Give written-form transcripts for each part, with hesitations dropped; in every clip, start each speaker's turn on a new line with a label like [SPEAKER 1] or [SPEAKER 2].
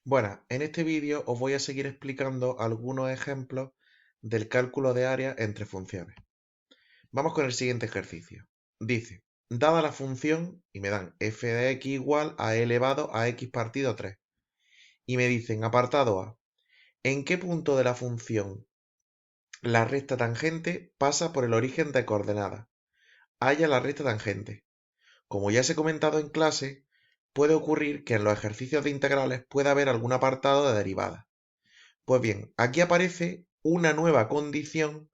[SPEAKER 1] Buenas, en este vídeo os voy a seguir explicando algunos ejemplos del cálculo de área entre funciones. Vamos con el siguiente ejercicio. Dice, dada la función, y me dan f de x igual a e elevado a x partido 3. Y me dicen, apartado A, ¿en qué punto de la función la recta tangente pasa por el origen de coordenadas? Halla la recta tangente. Como ya os he comentado en clase, puede ocurrir que en los ejercicios de integrales pueda haber algún apartado de derivadas. Pues bien, aquí aparece una nueva condición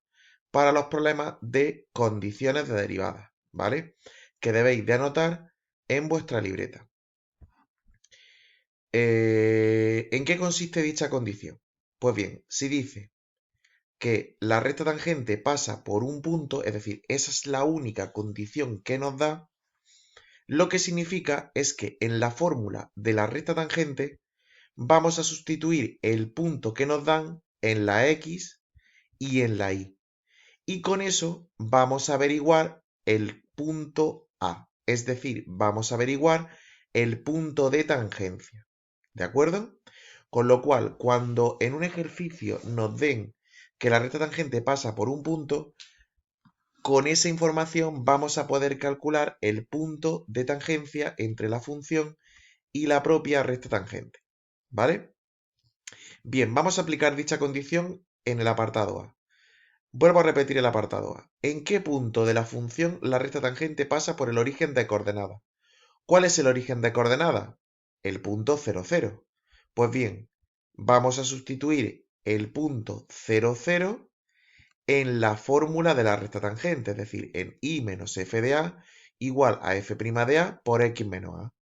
[SPEAKER 1] para los problemas de condiciones de derivadas, ¿vale? Que debéis de anotar en vuestra libreta. ¿En qué consiste dicha condición? Pues bien, si dice que la recta tangente pasa por un punto, es decir, esa es la única condición que nos da, lo que significa es que en la fórmula de la recta tangente vamos a sustituir el punto que nos dan en la x y en la y. Y con eso vamos a averiguar el punto A, es decir, vamos a averiguar el punto de tangencia. ¿De acuerdo? Con lo cual, cuando en un ejercicio nos den que la recta tangente pasa por un punto, con esa información vamos a poder calcular el punto de tangencia entre la función y la propia recta tangente. ¿Vale? Bien, vamos a aplicar dicha condición en el apartado A. Vuelvo a repetir el apartado A. ¿En qué punto de la función la recta tangente pasa por el origen de coordenada? ¿Cuál es el origen de coordenada? El punto 0, 0. Pues bien, vamos a sustituir el punto 0, 0 en la fórmula de la recta tangente, es decir, en y menos f de a igual a f' de a por x menos a.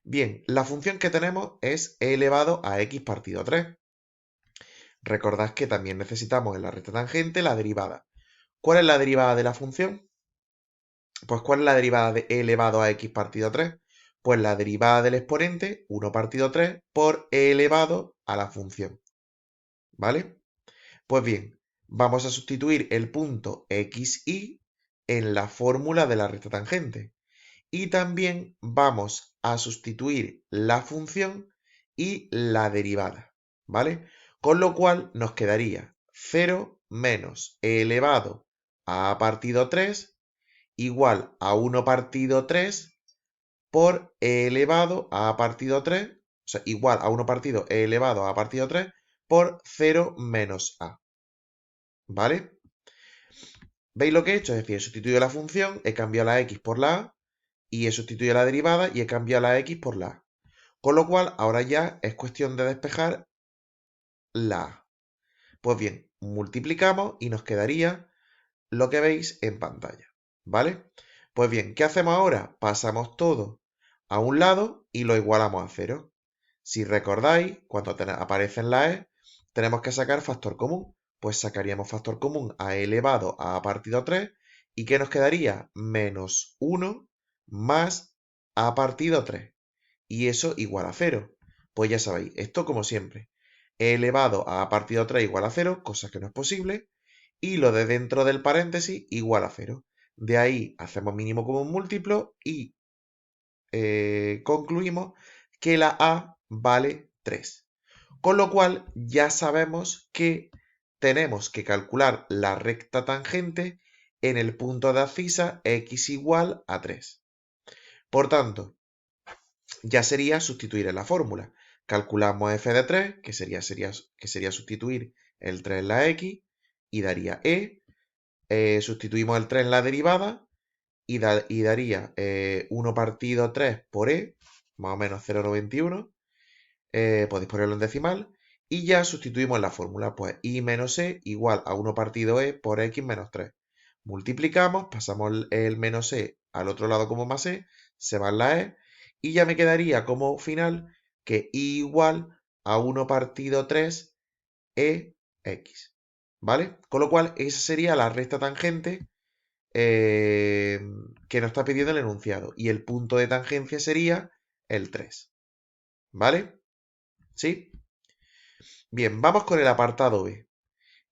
[SPEAKER 1] Bien, la función que tenemos es e elevado a x partido 3. Recordad que también necesitamos en la recta tangente la derivada. ¿Cuál es la derivada de la función? Pues ¿cuál es la derivada de e elevado a x partido 3? Pues la derivada del exponente 1 partido 3 por e elevado a la función. ¿Vale? Pues bien, vamos a sustituir el punto xy en la fórmula de la recta tangente. Y también vamos a sustituir la función y la derivada. ¿Vale? Con lo cual nos quedaría 0 menos e elevado a partido 3 igual a 1 partido 3 por e elevado a partido 3, o sea, igual a 1 partido e elevado a partido 3 por 0 menos a. ¿Vale? ¿Veis lo que he hecho? Es decir, he sustituido la función, he cambiado la x por la a, y he sustituido la derivada y he cambiado la x por la a. Con lo cual, ahora ya es cuestión de despejar la a. Pues bien, multiplicamos y nos quedaría lo que veis en pantalla. ¿Vale? Pues bien, ¿qué hacemos ahora? Pasamos todo a un lado y lo igualamos a 0. Si recordáis, cuando aparecen la e, tenemos que sacar factor común. Pues sacaríamos factor común a e elevado a partido 3. ¿Y qué nos quedaría? Menos 1 más a partido 3. Y eso igual a 0. Pues ya sabéis, esto como siempre. E elevado a partido 3 igual a 0, cosa que no es posible. Y lo de dentro del paréntesis igual a 0. De ahí hacemos mínimo común múltiplo y concluimos que la a vale 3. Con lo cual ya sabemos que tenemos que calcular la recta tangente en el punto de abscisa x igual a 3. Por tanto, ya sería sustituir en la fórmula. Calculamos f de 3, que sería sustituir el 3 en la x, y daría e. Sustituimos el 3 en la derivada, y daría 1 partido 3 por e, más o menos 0,91. Podéis ponerlo en decimal. Y ya sustituimos en la fórmula, pues y menos e igual a 1 partido e por x menos 3. Multiplicamos, pasamos el menos e al otro lado como más e, se va la e, y ya me quedaría como final que y igual a 1 partido 3 ex. ¿Vale? Con lo cual, esa sería la recta tangente que nos está pidiendo el enunciado. Y el punto de tangencia sería el 3. ¿Vale? ¿Sí? Bien, vamos con el apartado B.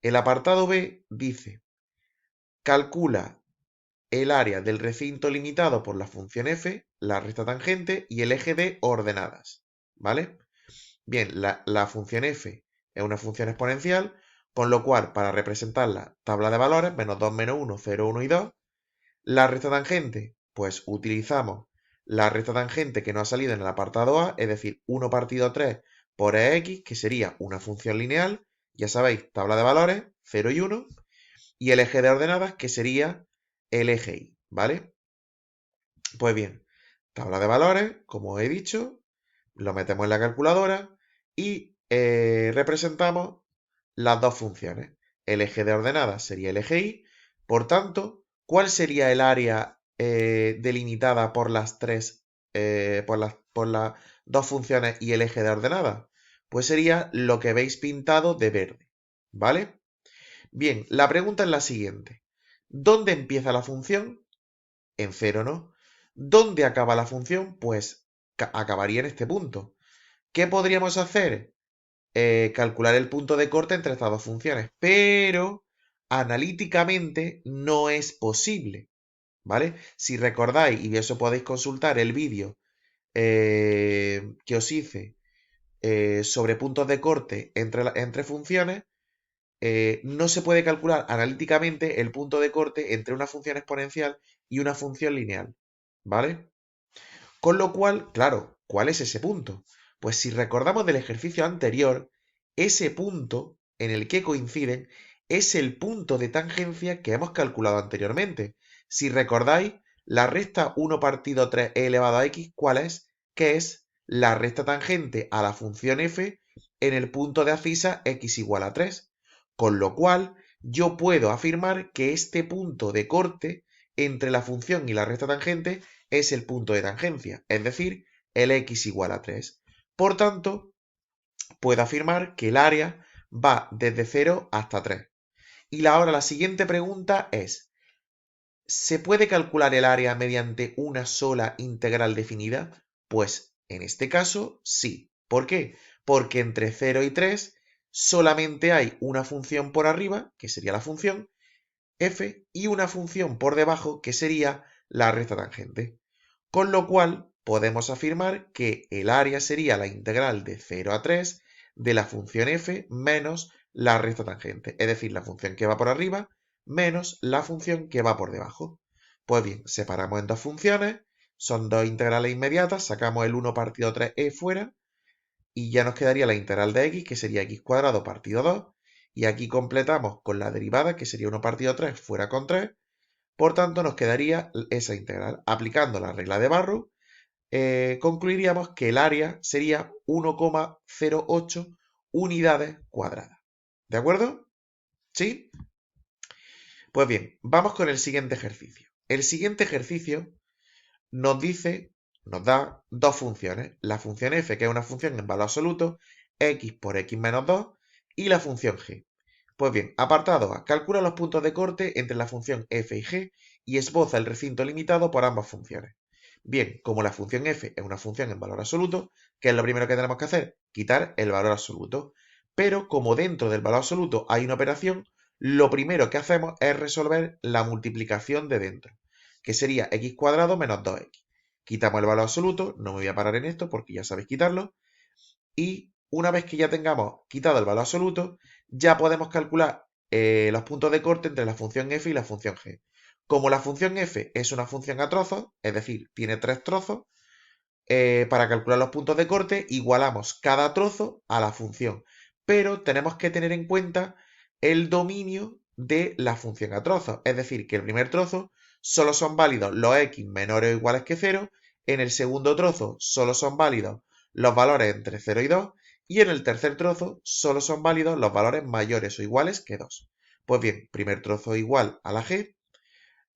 [SPEAKER 1] El apartado B dice, calcula el área del recinto limitado por la función f, la recta tangente y el eje de ordenadas. ¿Vale? Bien, la función f es una función exponencial, con lo cual para representarla, tabla de valores, menos 2, menos 1, 0, 1 y 2. La recta tangente, pues utilizamos la recta tangente que nos ha salido en el apartado A, es decir, 1 partido 3 por EX, que sería una función lineal, ya sabéis, tabla de valores, 0 y 1, y el eje de ordenadas, que sería el eje Y, ¿vale? Pues bien, tabla de valores, como he dicho, lo metemos en la calculadora y representamos las dos funciones. El eje de ordenadas sería el eje Y, por tanto, ¿cuál sería el área delimitada por las por las dos funciones y el eje de ordenadas? Pues sería lo que veis pintado de verde, ¿vale? Bien, la pregunta es la siguiente. ¿Dónde empieza la función? En cero, ¿no? ¿Dónde acaba la función? Pues acabaría en este punto. ¿Qué podríamos hacer? Calcular el punto de corte entre estas dos funciones, pero analíticamente no es posible, ¿vale? Si recordáis, y eso podéis consultar el vídeo que os hice sobre puntos de corte entre funciones, no se puede calcular analíticamente el punto de corte entre una función exponencial y una función lineal, ¿vale? Con lo cual, claro, ¿cuál es ese punto? Pues si recordamos del ejercicio anterior, ese punto en el que coinciden es el punto de tangencia que hemos calculado anteriormente. Si recordáis, la recta 1 partido 3 elevado a x, ¿cuál es? Que es la recta tangente a la función f en el punto de abscisa x igual a 3. Con lo cual, yo puedo afirmar que este punto de corte entre la función y la recta tangente es el punto de tangencia, es decir, el x igual a 3. Por tanto, puedo afirmar que el área va desde 0 hasta 3. Y ahora la siguiente pregunta es, ¿se puede calcular el área mediante una sola integral definida? Pues en este caso sí. ¿Por qué? Porque entre 0 y 3 solamente hay una función por arriba, que sería la función f, y una función por debajo, que sería la recta tangente. Con lo cual, podemos afirmar que el área sería la integral de 0 a 3 de la función f menos la recta tangente, es decir, la función que va por arriba menos la función que va por debajo. Pues bien, separamos en dos funciones, son dos integrales inmediatas, sacamos el 1 partido 3e fuera y ya nos quedaría la integral de x, que sería x cuadrado partido 2, y aquí completamos con la derivada, que sería 1 partido 3 fuera con 3, por tanto nos quedaría esa integral. Aplicando la regla de Barrow, concluiríamos que el área sería 1,08 unidades cuadradas. ¿De acuerdo? ¿Sí? Pues bien, vamos con el siguiente ejercicio. El siguiente ejercicio nos dice, nos da dos funciones. La función f, que es una función en valor absoluto, x por x menos 2, y la función g. Pues bien, apartado A, calcula los puntos de corte entre la función f y g y esboza el recinto limitado por ambas funciones. Bien, como la función f es una función en valor absoluto, ¿qué es lo primero que tenemos que hacer? Quitar el valor absoluto. Pero como dentro del valor absoluto hay una operación, lo primero que hacemos es resolver la multiplicación de dentro, que sería x cuadrado menos 2x. Quitamos el valor absoluto, no me voy a parar en esto porque ya sabéis quitarlo, y una vez que ya tengamos quitado el valor absoluto, ya podemos calcular los puntos de corte entre la función f y la función g. Como la función f es una función a trozos, es decir, tiene 3 trozos, para calcular los puntos de corte igualamos cada trozo a la función. Pero tenemos que tener en cuenta el dominio de la función a trozos. Es decir, que el primer trozo solo son válidos los x menores o iguales que 0. En el segundo trozo solo son válidos los valores entre 0 y 2. Y en el tercer trozo solo son válidos los valores mayores o iguales que 2. Pues bien, primer trozo igual a la g,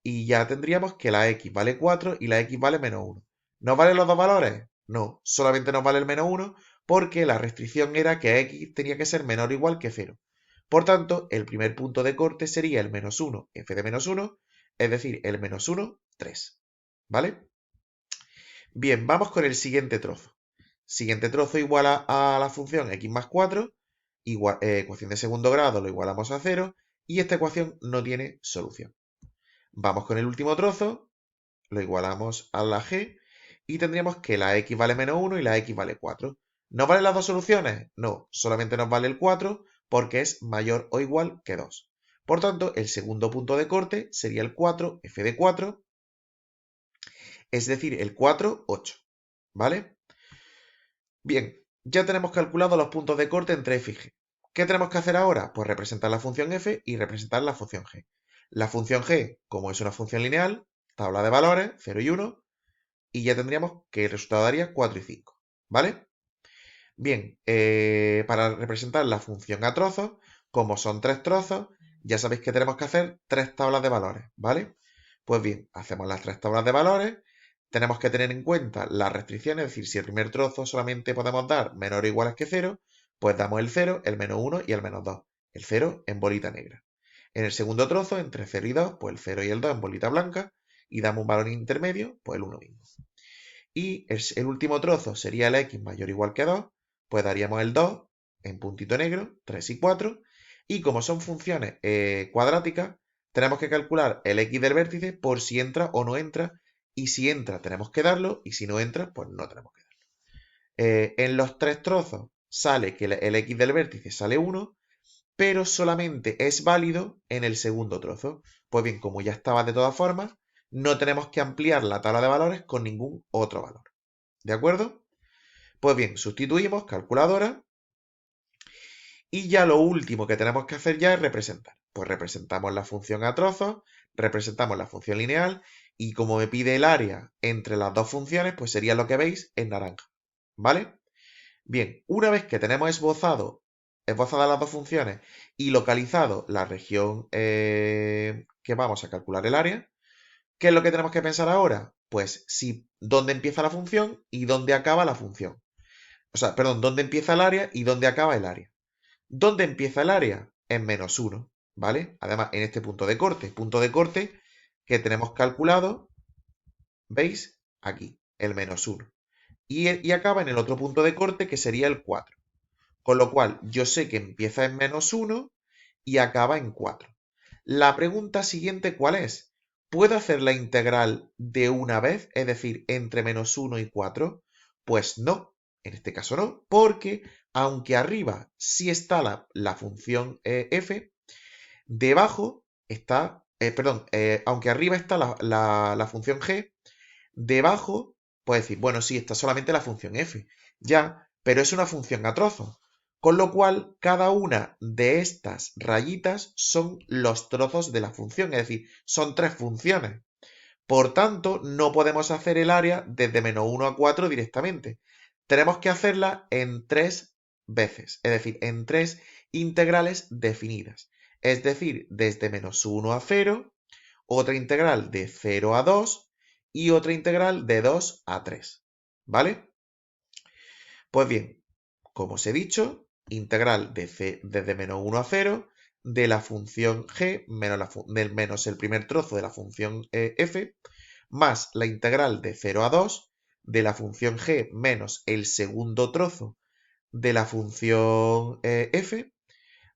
[SPEAKER 1] y ya tendríamos que la x vale 4 y la x vale menos 1. ¿Nos valen los dos valores? No, solamente nos vale el menos 1 porque la restricción era que x tenía que ser menor o igual que 0. Por tanto, el primer punto de corte sería el menos 1, f de menos 1, es decir, el menos 1, 3. ¿Vale? Bien, vamos con el siguiente trozo. Siguiente trozo igual a la función x más 4, ecuación de segundo grado lo igualamos a 0 y esta ecuación no tiene solución. Vamos con el último trozo, lo igualamos a la g y tendríamos que la x vale menos 1 y la x vale 4. ¿Nos valen las dos soluciones? No, solamente nos vale el 4 porque es mayor o igual que 2. Por tanto, el segundo punto de corte sería el 4, f de 4, es decir, el 4, 8. ¿Vale? Bien, ya tenemos calculado los puntos de corte entre f y g. ¿Qué tenemos que hacer ahora? Pues representar la función f y representar la función g. La función g, como es una función lineal, tabla de valores, 0 y 1, y ya tendríamos que el resultado daría 4 y 5. ¿Vale? Bien, para representar la función a trozos, como son 3 trozos, ya sabéis que tenemos que hacer 3 tablas de valores, ¿vale? Pues bien, hacemos las 3 tablas de valores, tenemos que tener en cuenta las restricciones, es decir, si el primer trozo solamente podemos dar menor o iguales que 0, pues damos el 0, el menos 1 y el menos 2. El 0 en bolita negra. En el segundo trozo, entre 0 y 2, pues el 0 y el 2 en bolita blanca, y damos un valor intermedio, pues el 1 mismo. Y el último trozo sería el x mayor o igual que 2, pues daríamos el 2 en puntito negro, 3 y 4, y como son funciones cuadráticas, tenemos que calcular el x del vértice por si entra o no entra, y si entra tenemos que darlo, y si no entra, pues no tenemos que darlo. En los tres trozos sale que el x del vértice sale 1, pero solamente es válido en el segundo trozo. Pues bien, como ya estaba de todas formas, no tenemos que ampliar la tabla de valores con ningún otro valor. ¿De acuerdo? Pues bien, sustituimos calculadora y ya lo último que tenemos que hacer ya es representar. Pues representamos la función a trozos, representamos la función lineal y como me pide el área entre las dos funciones, pues sería lo que veis en naranja. ¿Vale? Bien, una vez que tenemos esbozadas las dos funciones y localizado la región que vamos a calcular el área, ¿qué es lo que tenemos que pensar ahora? Pues si dónde empieza la función y dónde acaba la función. O sea, perdón, dónde empieza el área y dónde acaba el área. ¿Dónde empieza el área? En menos 1, ¿vale? Además, en este punto de corte que tenemos calculado, ¿veis? Aquí, el menos 1. Y acaba en el otro punto de corte que sería el 4. Con lo cual, yo sé que empieza en menos 1 y acaba en 4. La pregunta siguiente, ¿cuál es? ¿Puedo hacer la integral de una vez, es decir, entre menos 1 y 4? Pues no, en este caso no, porque aunque arriba sí está la función f, debajo está, perdón, aunque arriba está la función g, debajo puedes decir, bueno, sí, está solamente la función f, ya, pero es una función a trozos. Con lo cual, cada una de estas rayitas son los trozos de la función, es decir, son 3 funciones. Por tanto, no podemos hacer el área desde menos 1 a 4 directamente. Tenemos que hacerla en 3 veces, es decir, en 3 integrales definidas. Es decir, desde menos 1 a 0, otra integral de 0 a 2 y otra integral de 2 a 3. ¿Vale? Pues bien, como os he dicho, integral desde menos 1 a 0 de la función g menos el primer trozo de la función f más la integral de 0 a 2 de la función g menos el segundo trozo de la función f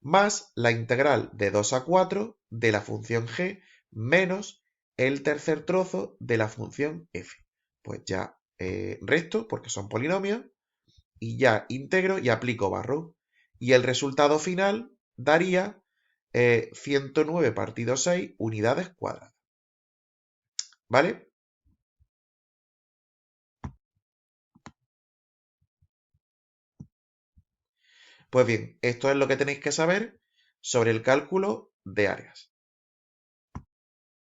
[SPEAKER 1] más la integral de 2 a 4 de la función g menos el tercer trozo de la función f. Pues ya resto porque son polinomios y ya integro y aplico barro. Y el resultado final daría 109 partido 6 unidades cuadradas. ¿Vale? Pues bien, esto es lo que tenéis que saber sobre el cálculo de áreas.